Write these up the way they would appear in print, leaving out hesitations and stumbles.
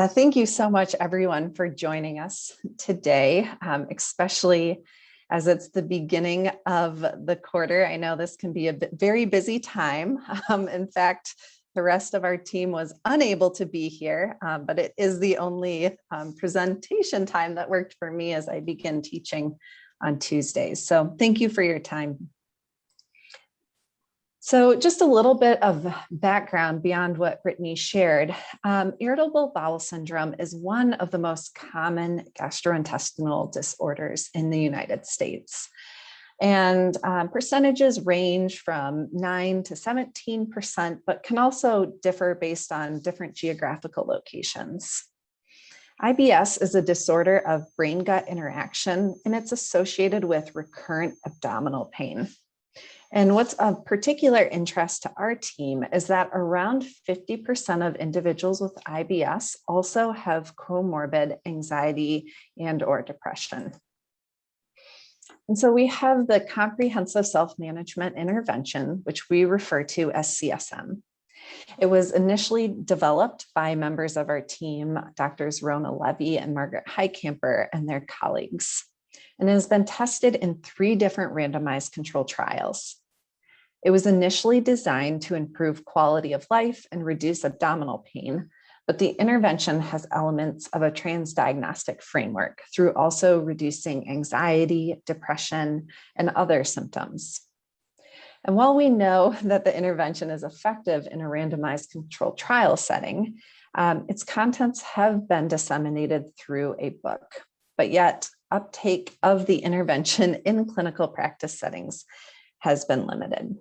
Thank you so much, everyone, for joining us today, especially as it's the beginning of the quarter. I know this can be a very busy time. In fact, the rest of our team was unable to be here, but it is the only presentation time that worked for me as I begin teaching on Tuesdays. So thank you for your time. So just a little bit of background beyond what Brittany shared. Irritable bowel syndrome is one of the most common gastrointestinal disorders in the United States. And percentages range from 9 to 17%, but can also differ based on different geographical locations. IBS is a disorder of brain-gut interaction, and it's associated with recurrent abdominal pain. And what's of particular interest to our team is that around 50% of individuals with IBS also have comorbid anxiety and/or depression. And so we have the comprehensive self-management intervention, which we refer to as CSM. It was initially developed by members of our team, Drs. Rona Levy and Margaret Heickamper and their colleagues, and it has been tested in 3 different randomized control trials. It was initially designed to improve quality of life and reduce abdominal pain, but the intervention has elements of a transdiagnostic framework through also reducing anxiety, depression, and other symptoms. And while we know that the intervention is effective in a randomized controlled trial setting, its contents have been disseminated through a book, but yet uptake of the intervention in clinical practice settings has been limited.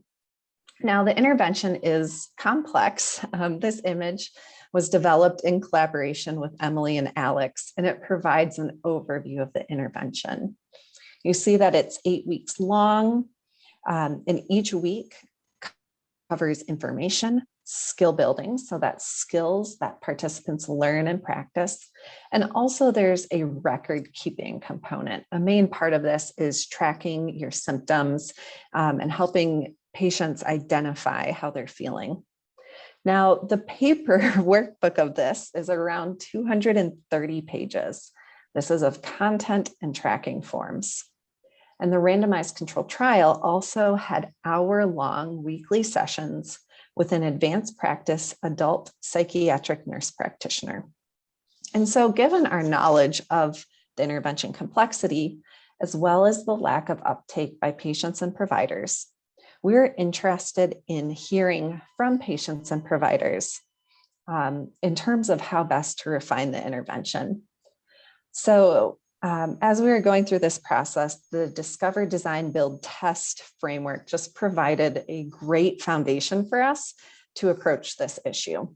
Now, the intervention is complex. This image was developed in collaboration with Emily and Alex, and it provides an overview of the intervention. You see that it's 8 weeks long, and each week covers information, skill building, so that's skills that participants learn and practice. And also there's a record keeping component. A main part of this is tracking your symptoms and helping patients identify how they're feeling. Now, the paper workbook of this is around 230 pages. This is of content and tracking forms. And the randomized controlled trial also had hour-long weekly sessions with an advanced practice adult psychiatric nurse practitioner. And so given our knowledge of the intervention complexity, as well as the lack of uptake by patients and providers, we're interested in hearing from patients and providers in terms of how best to refine the intervention. So as we were going through this process, the Discover, Design, Build, Test framework just provided a great foundation for us to approach this issue.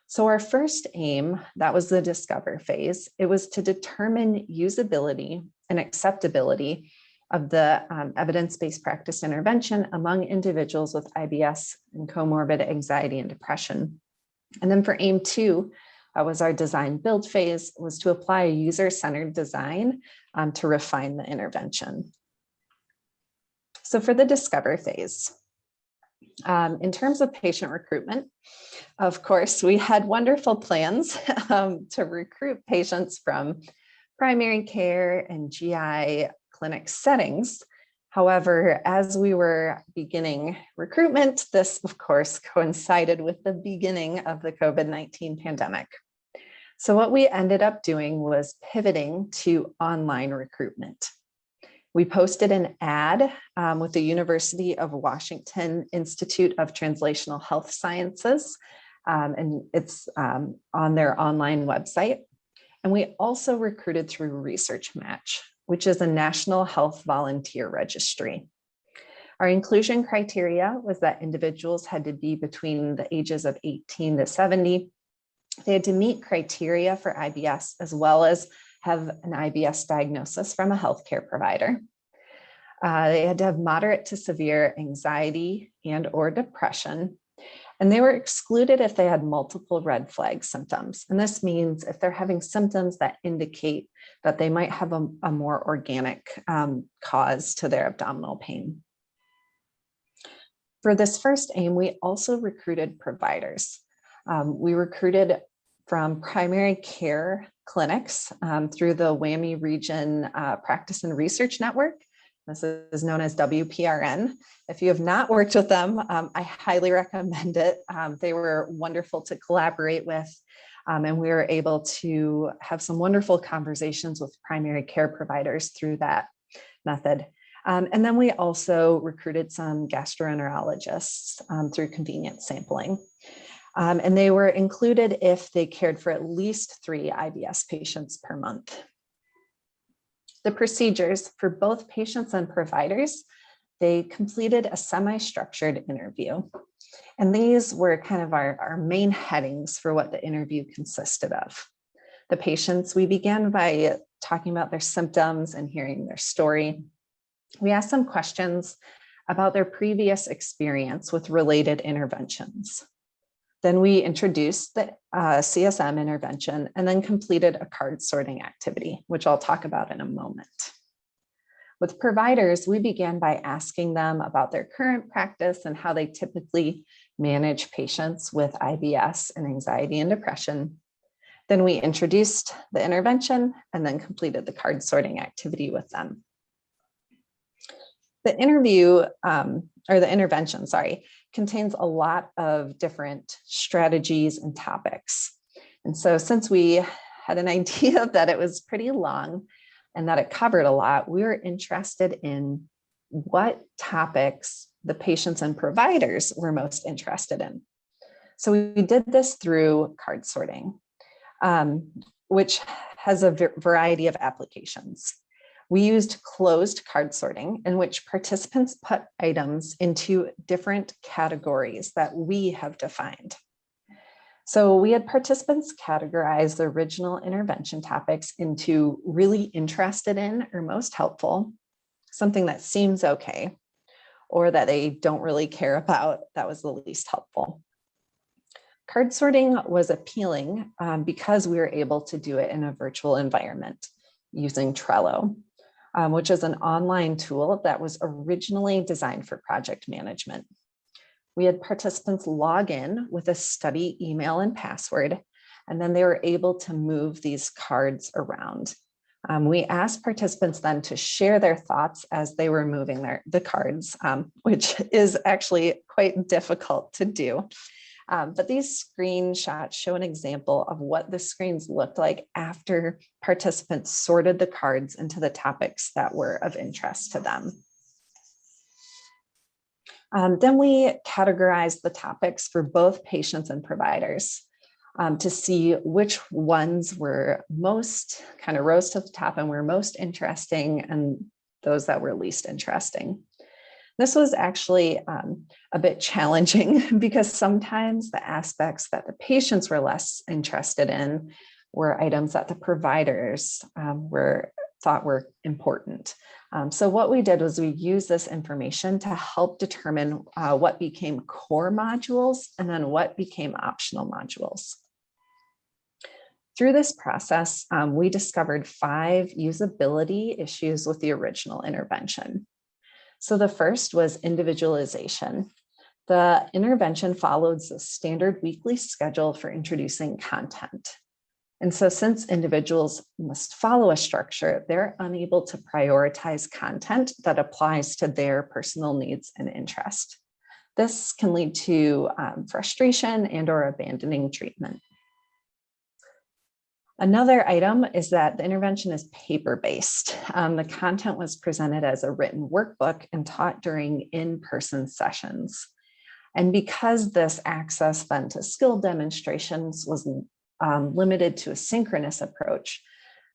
So our first aim, that was the discover phase, it was to determine usability and acceptability of the evidence-based practice intervention among individuals with IBS and comorbid anxiety and depression. And then for aim 2, was our design build phase, was to apply a user-centered design to refine the intervention. So for the discover phase, in terms of patient recruitment, of course, we had wonderful plans to recruit patients from primary care and GI clinic settings. However, as we were beginning recruitment, this of course coincided with the beginning of the COVID-19 pandemic. So what we ended up doing was pivoting to online recruitment. We posted an ad with the University of Washington Institute of Translational Health Sciences, and it's on their online website. And we also recruited through Research Match, which is a national health volunteer registry. Our inclusion criteria was that individuals had to be between the ages of 18 to 70. They had to meet criteria for IBS, as well as have an IBS diagnosis from a healthcare provider. They had to have moderate to severe anxiety and/or depression. And they were excluded if they had multiple red flag symptoms. And this means if they're having symptoms that indicate that they might have a more organic cause to their abdominal pain. For this first aim, we also recruited providers. We recruited from primary care clinics through the WWAMI Region Practice and Research Network. This is known as WPRN. If you have not worked with them, I highly recommend it. They were wonderful to collaborate with, and we were able to have some wonderful conversations with primary care providers through that method. And then we also recruited some gastroenterologists through convenient sampling. And they were included if they cared for at least 3 IBS patients per month. The procedures for both patients and providers, they completed a semi-structured interview. And these were kind of our main headings for what the interview consisted of. The patients, we began by talking about their symptoms and hearing their story. We asked them questions about their previous experience with related interventions. Then we introduced the CSM intervention and then completed a card sorting activity, which I'll talk about in a moment. With providers, we began by asking them about their current practice and how they typically manage patients with IBS and anxiety and depression. Then we introduced the intervention and then completed the card sorting activity with them. The intervention, contains a lot of different strategies and topics. And so since we had an idea that it was pretty long and that it covered a lot, we were interested in what topics the patients and providers were most interested in. So we did this through card sorting, which has a variety of applications. We used closed card sorting in which participants put items into different categories that we have defined. So we had participants categorize the original intervention topics into really interested in or most helpful, something that seems okay, or that they don't really care about, that was the least helpful. Card sorting was appealing because we were able to do it in a virtual environment using Trello, which is an online tool that was originally designed for project management. We had participants log in with a study email and password, and then they were able to move these cards around. We asked participants then to share their thoughts as they were moving the cards, which is actually quite difficult to do. But these screenshots show an example of what the screens looked like after participants sorted the cards into the topics that were of interest to them. Then we categorized the topics for both patients and providers to see which ones were most kind of rose to the top and were most interesting and those that were least interesting. This was actually a bit challenging because sometimes the aspects that the patients were less interested in were items that the providers thought were important. So what we did was we used this information to help determine what became core modules and then what became optional modules. Through this process, we discovered 5 usability issues with the original intervention. So the first was individualization. The intervention followed the standard weekly schedule for introducing content. And so since individuals must follow a structure, they're unable to prioritize content that applies to their personal needs and interest. This can lead to frustration and or abandoning treatment. Another item is that the intervention is paper-based. The content was presented as a written workbook and taught during in-person sessions. And because this access then to skill demonstrations was limited to a synchronous approach,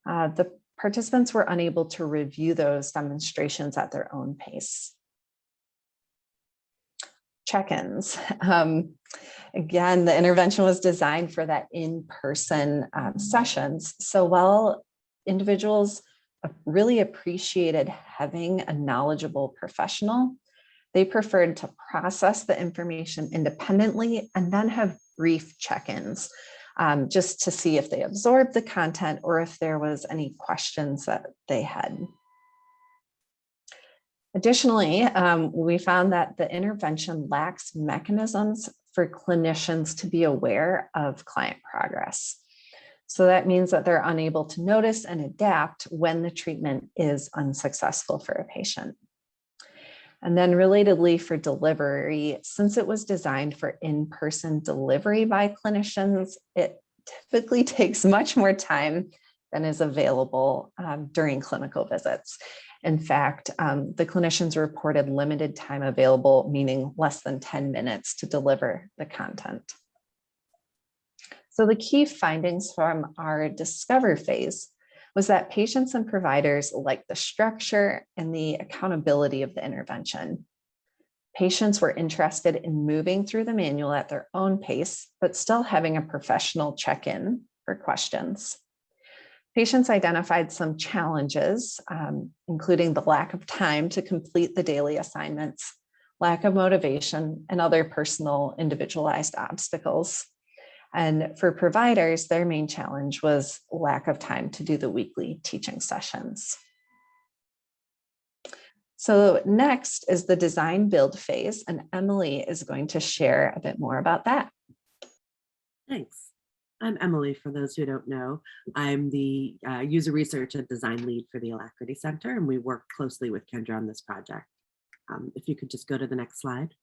the participants were unable to review those demonstrations at their own pace. Check-ins. Again, the intervention was designed for that in-person sessions. So while individuals really appreciated having a knowledgeable professional, they preferred to process the information independently and then have brief check-ins just to see if they absorbed the content or if there was any questions that they had. Additionally, we found that the intervention lacks mechanisms for clinicians to be aware of client progress. So that means that they're unable to notice and adapt when the treatment is unsuccessful for a patient. And then relatedly for delivery, since it was designed for in-person delivery by clinicians, it typically takes much more time than is available during clinical visits. In fact, the clinicians reported limited time available, meaning less than 10 minutes to deliver the content. So the key findings from our discover phase was that patients and providers liked the structure and the accountability of the intervention. Patients were interested in moving through the manual at their own pace, but still having a professional check-in for questions. Patients identified some challenges, including the lack of time to complete the daily assignments, lack of motivation, and other personal individualized obstacles. And for providers, their main challenge was lack of time to do the weekly teaching sessions. So next is the design build phase, and Emily is going to share a bit more about that. Thanks. I'm Emily, for those who don't know. I'm the user research and design lead for the ALACRITY Center, and we work closely with Kendra on this project. If you could just go to the next slide.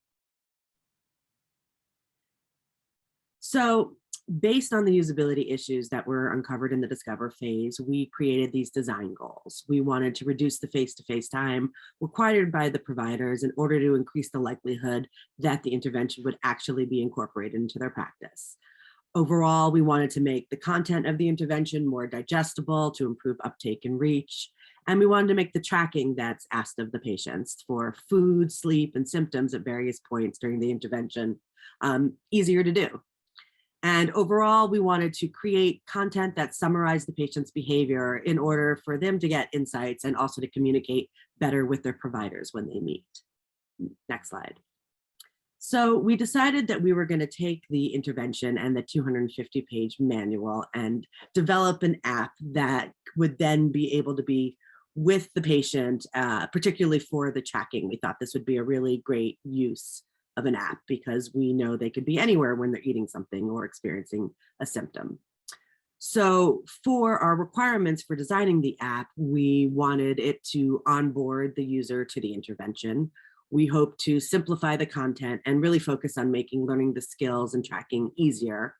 So based on the usability issues that were uncovered in the discover phase, we created these design goals. We wanted to reduce the face-to-face time required by the providers in order to increase the likelihood that the intervention would actually be incorporated into their practice. Overall, we wanted to make the content of the intervention more digestible to improve uptake and reach. And we wanted to make the tracking that's asked of the patients for food, sleep, and symptoms at various points during the intervention easier to do. And overall, we wanted to create content that summarized the patient's behavior in order for them to get insights and also to communicate better with their providers when they meet. Next slide. So we decided that we were going to take the intervention and the 250-page manual and develop an app that would then be able to be with the patient, particularly for the tracking. We thought this would be a really great use of an app because we know they could be anywhere when they're eating something or experiencing a symptom. So for our requirements for designing the app, we wanted it to onboard the user to the intervention. We hope to simplify the content and really focus on making learning the skills and tracking easier,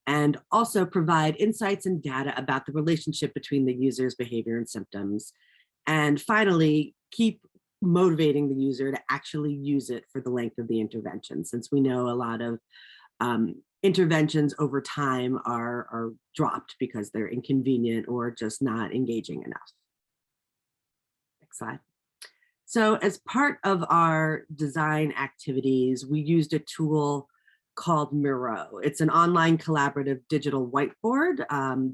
and also provide insights and data about the relationship between the user's behavior and symptoms. And finally, keep motivating the user to actually use it for the length of the intervention, since we know a lot of interventions over time are dropped because they're inconvenient or just not engaging enough. Next slide. So as part of our design activities, we used a tool called Miro. It's an online collaborative digital whiteboard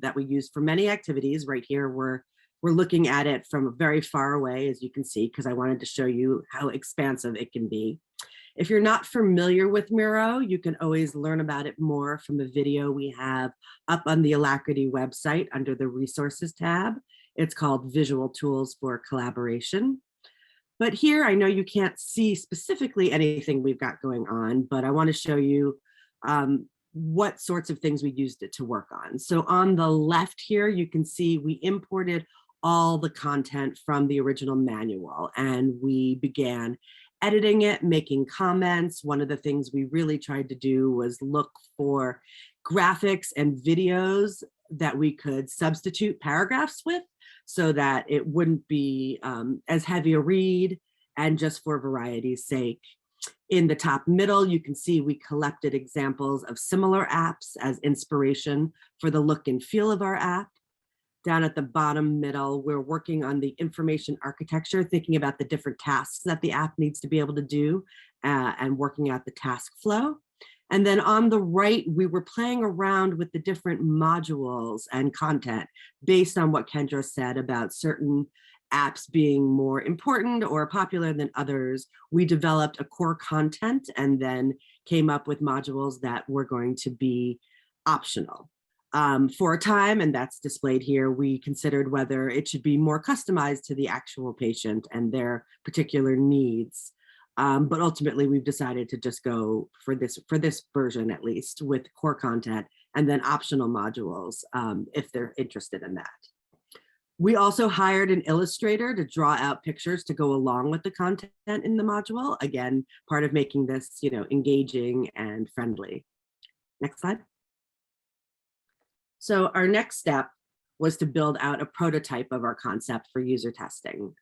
that we use for many activities. Right here, we're looking at it from very far away, as you can see, because I wanted to show you how expansive it can be. If you're not familiar with Miro, you can always learn about it more from a video we have up on the ALACRITY website under the resources tab. It's called Visual Tools for Collaboration. But here, I know you can't see specifically anything we've got going on, but I want to show you what sorts of things we used it to work on. So on the left here, you can see we imported all the content from the original manual, and we began editing it, making comments. One of the things we really tried to do was look for graphics and videos that we could substitute paragraphs with, so that it wouldn't be as heavy a read, and just for variety's sake. In the top middle, you can see we collected examples of similar apps as inspiration for the look and feel of our app. Down at the bottom middle, we're working on the information architecture, thinking about the different tasks that the app needs to be able to do and working out the task flow. And then on the right, we were playing around with the different modules and content based on what Kendra said about certain apps being more important or popular than others. We developed a core content and then came up with modules that were going to be optional. For a time, and that's displayed here, we considered whether it should be more customized to the actual patient and their particular needs. But ultimately, we've decided to just go for this version, at least, with core content and then optional modules if they're interested in that. We also hired an illustrator to draw out pictures to go along with the content in the module. Again, part of making this, engaging and friendly. Next slide. So our next step was to build out a prototype of our concept for user testing.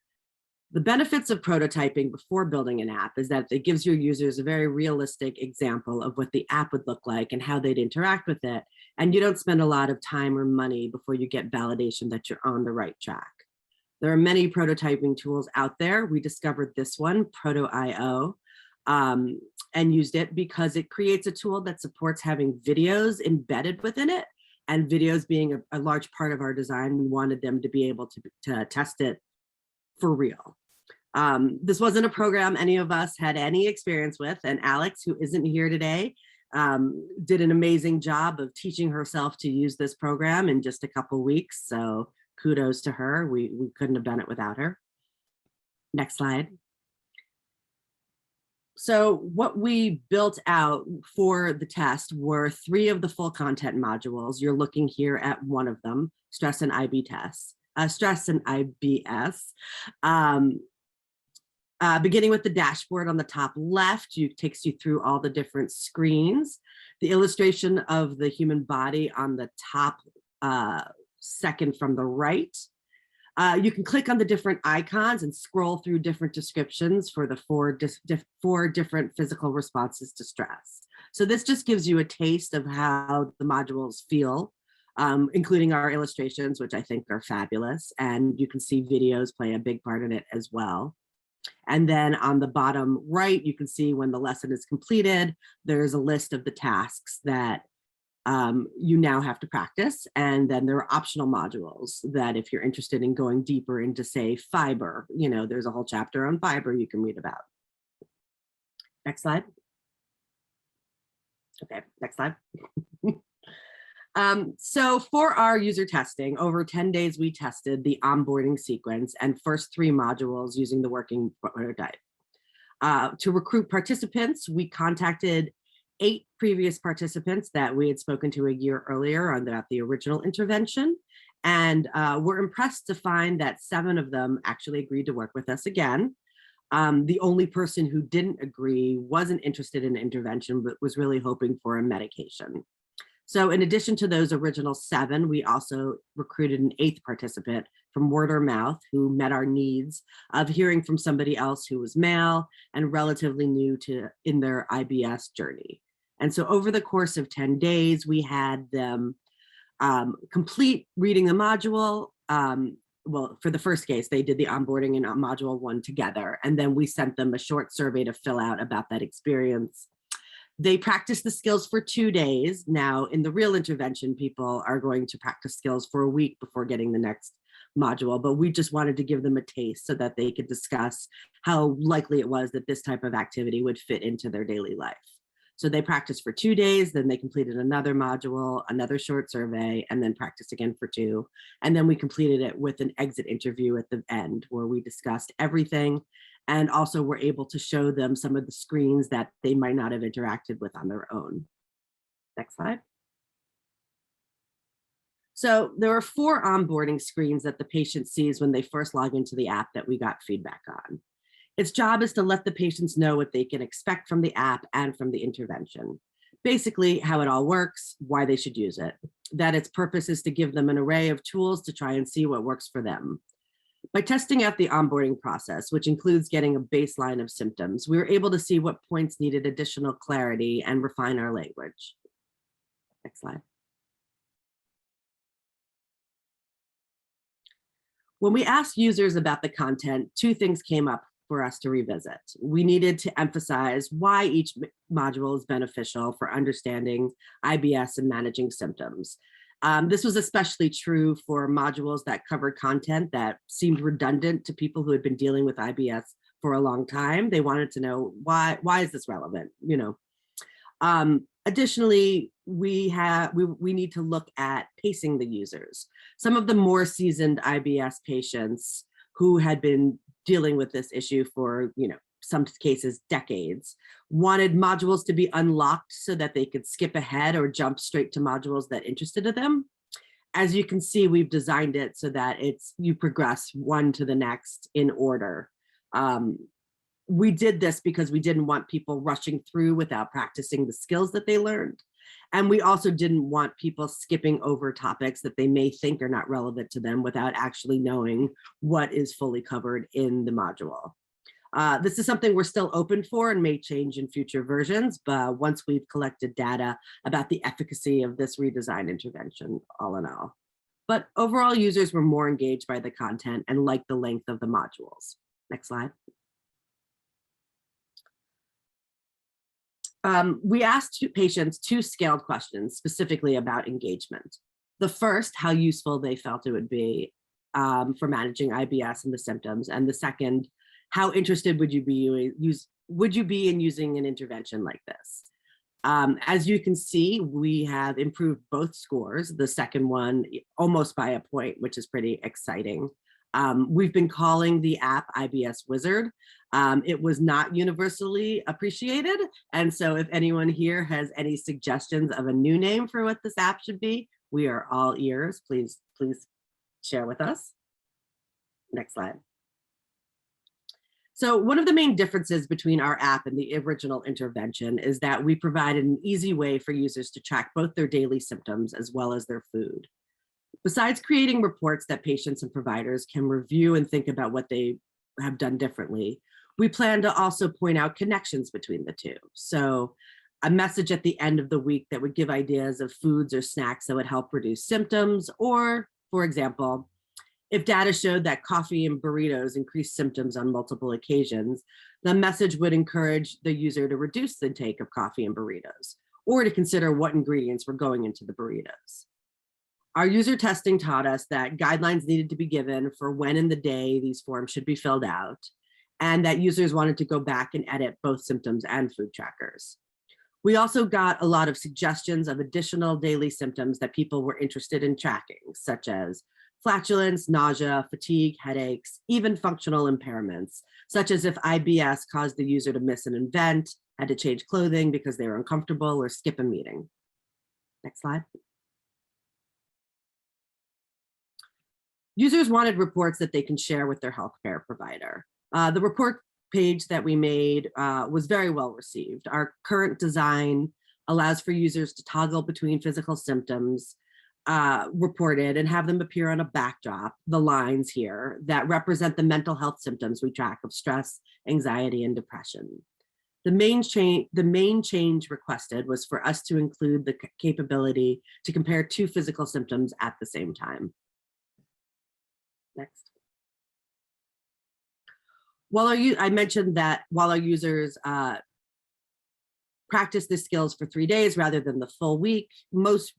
The benefits of prototyping before building an app is that it gives your users a very realistic example of what the app would look like and how they'd interact with it. And you don't spend a lot of time or money before you get validation that you're on the right track. There are many prototyping tools out there. We discovered this one, Proto.io, and used it because it creates a tool that supports having videos embedded within it. And videos being a large part of our design, we wanted them to be able to test it for real. This wasn't a program any of us had any experience with, and Alex, who isn't here today, did an amazing job of teaching herself to use this program in just a couple weeks. So kudos to her. We couldn't have done it without her. Next slide. So what we built out for the test were 3 of the full content modules. You're looking here at one of them, stress and IBS. Beginning with the dashboard on the top left, takes you through all the different screens. The illustration of the human body on the top second from the right. You can click on the different icons and scroll through different descriptions for the 4 different physical responses to stress. So this just gives you a taste of how the modules feel, including our illustrations, which I think are fabulous. And you can see videos play a big part in it as well. And then on the bottom right, you can see when the lesson is completed, there's a list of the tasks that you now have to practice. And then there are optional modules that if you're interested in going deeper into, say, fiber, there's a whole chapter on fiber you can read about. Next slide. Okay, next slide. So for our user testing, over 10 days, we tested the onboarding sequence and first 3 modules using the working prototype. To recruit participants, we contacted 8 previous participants that we had spoken to a year earlier on the original intervention. And we're impressed to find that 7 of them actually agreed to work with us again. The only person who didn't agree wasn't interested in intervention, but was really hoping for a medication. So in addition to those original 7, we also recruited an 8th participant from word or mouth who met our needs of hearing from somebody else who was male and relatively new in their IBS journey. And so over the course of 10 days, we had them complete reading the module. Well, for the first case, they did the onboarding and module 1 together. And then we sent them a short survey to fill out about that experience. They practiced the skills for 2 days. Now, in the real intervention, people are going to practice skills for a week before getting the next module, but we just wanted to give them a taste so that they could discuss how likely it was that this type of activity would fit into their daily life. So they practiced for 2 days, then they completed another module, another short survey, and then practiced again for 2. And then we completed it with an exit interview at the end where we discussed everything and also were able to show them some of the screens that they might not have interacted with on their own. Next slide. So there are 4 onboarding screens that the patient sees when they first log into the app that we got feedback on. Its job is to let the patients know what they can expect from the app and from the intervention. Basically, how it all works, why they should use it. That its purpose is to give them an array of tools to try and see what works for them. By testing out the onboarding process, which includes getting a baseline of symptoms, we were able to see what points needed additional clarity and refine our language. Next slide. When we asked users about the content, 2 things came up for us to revisit. We needed to emphasize why each module is beneficial for understanding IBS and managing symptoms. This was especially true for modules that covered content that seemed redundant to people who had been dealing with IBS for a long time. They wanted to know why is this relevant, Additionally, we need to look at pacing the users. Some of the more seasoned IBS patients who had been dealing with this issue for some cases decades, wanted modules to be unlocked so that they could skip ahead or jump straight to modules that interested them. As you can see, we've designed it so that you progress one to the next in order. We did this because we didn't want people rushing through without practicing the skills that they learned. And we also didn't want people skipping over topics that they may think are not relevant to them without actually knowing what is fully covered in the module. This is something we're still open for and may change in future versions, but once we've collected data about the efficacy of this redesign intervention, all in all. But overall, users were more engaged by the content and liked the length of the modules. Next slide. We asked patients 2 scaled questions specifically about engagement. The first, how useful they felt it would be for managing IBS and the symptoms, and the second, how interested would you be in using an intervention like this? As you can see, we have improved both scores, the second one almost by a point, which is pretty exciting. We've been calling the app IBS Wizard. It was not universally appreciated. And so if anyone here has any suggestions of a new name for what this app should be, we are all ears. Please share with us. Next slide. So one of the main differences between our app and the original intervention is that we provided an easy way for users to track both their daily symptoms as well as their food. Besides creating reports that patients and providers can review and think about what they have done differently, we plan to also point out connections between the two. So a message at the end of the week that would give ideas of foods or snacks that would help reduce symptoms, or, for example, if data showed that coffee and burritos increased symptoms on multiple occasions, the message would encourage the user to reduce the intake of coffee and burritos, or to consider what ingredients were going into the burritos. Our user testing taught us that guidelines needed to be given for when in the day these forms should be filled out, and that users wanted to go back and edit both symptoms and food trackers. We also got a lot of suggestions of additional daily symptoms that people were interested in tracking, such as flatulence, nausea, fatigue, headaches, even functional impairments, such as if IBS caused the user to miss an event, had to change clothing because they were uncomfortable, or skip a meeting. Next slide. Users wanted reports that they can share with their healthcare provider. The report page that we made was very well received. Our current design allows for users to toggle between physical symptoms reported and have them appear on a backdrop, the lines here, that represent the mental health symptoms we track of stress, anxiety, and depression. The main change requested was for us to include the capability to compare 2 physical symptoms at the same time. Next. I mentioned that while our users practice the skills for 3 days rather than the full week, most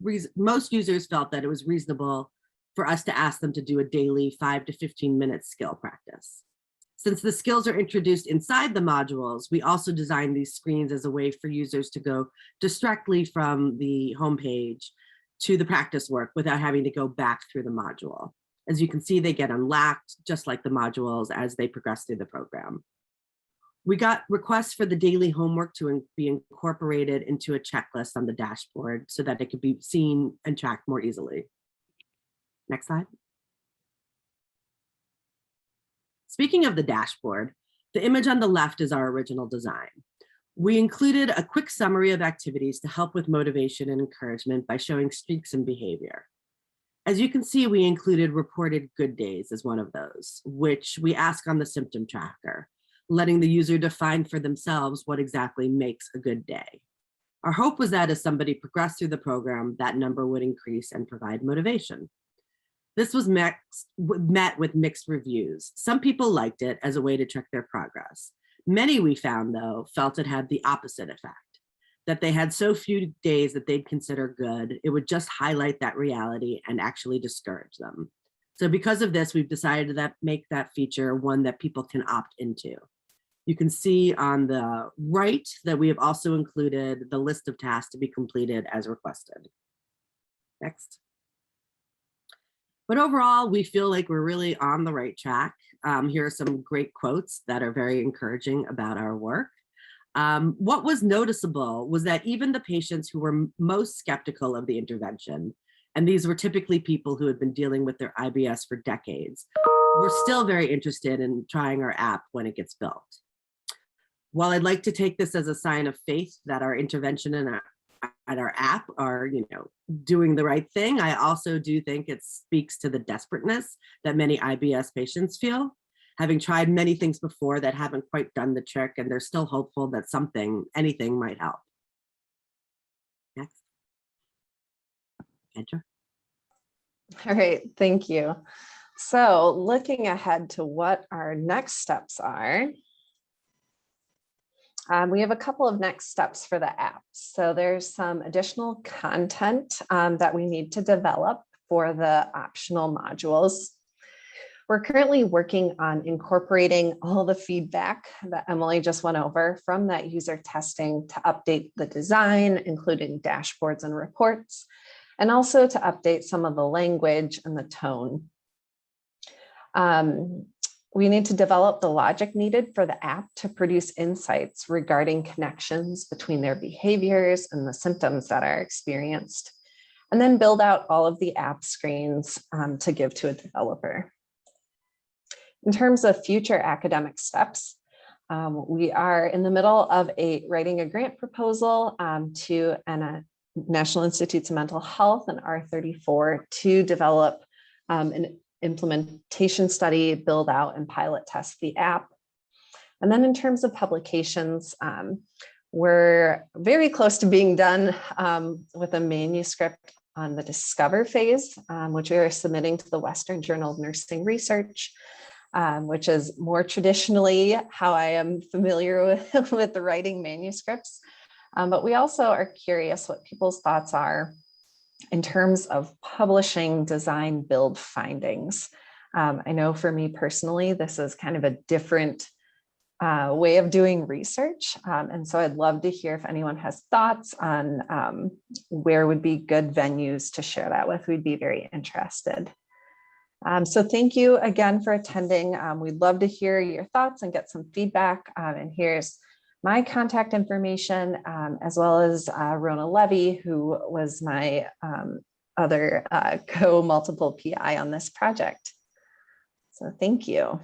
users felt that it was reasonable for us to ask them to do a daily 5 to 15 minute skill practice. Since the skills are introduced inside the modules, we also designed these screens as a way for users to go directly from the homepage to the practice work without having to go back through the module. As you can see, they get unlocked just like the modules as they progress through the program. We got requests for the daily homework to be incorporated into a checklist on the dashboard so that it could be seen and tracked more easily. Next slide. Speaking of the dashboard, the image on the left is our original design. We included a quick summary of activities to help with motivation and encouragement by showing streaks in behavior. As you can see, we included reported good days as one of those, which we ask on the symptom tracker, letting the user define for themselves what exactly makes a good day. Our hope was that as somebody progressed through the program, that number would increase and provide motivation. This was met with mixed reviews. Some people liked it as a way to track their progress. Many, we found, though, felt it had the opposite effect, that they had so few days that they'd consider good, it would just highlight that reality and actually discourage them. So because of this, we've decided to make that feature one that people can opt into. You can see on the right that we have also included the list of tasks to be completed as requested. Next. But overall, we feel like we're really on the right track. Here are some great quotes that are very encouraging about our work. What was noticeable was that even the patients who were most skeptical of the intervention, and these were typically people who had been dealing with their IBS for decades, were still very interested in trying our app when it gets built. While I'd like to take this as a sign of faith that our intervention and our app are, doing the right thing, I also do think it speaks to the desperateness that many IBS patients feel, having tried many things before that haven't quite done the trick, and they're still hopeful that anything might help. Next. Kendra. All right, thank you. So looking ahead to what our next steps are, we have a couple of next steps for the app. So there's some additional content that we need to develop for the optional modules. We're currently working on incorporating all the feedback that Emily just went over from that user testing to update the design, including dashboards and reports, and also to update some of the language and the tone. We need to develop the logic needed for the app to produce insights regarding connections between their behaviors and the symptoms that are experienced, and then build out all of the app screens to give to a developer. In terms of future academic steps, we are in the middle of writing a grant proposal to National Institutes of Mental Health and R34 to develop an implementation study, build out and pilot test the app. And then in terms of publications, we're very close to being done with a manuscript on the discover phase, which we are submitting to the Western Journal of Nursing Research, which is more traditionally how I am familiar with the writing manuscripts. But we also are curious what people's thoughts are in terms of publishing design build findings. I know for me personally, this is kind of a different way of doing research. And so I'd love to hear if anyone has thoughts on where would be good venues to share that with. We'd be very interested. So thank you again for attending. We'd love to hear your thoughts and get some feedback. And here's my contact information, as well as Rona Levy, who was my other co-multiple PI on this project. So thank you.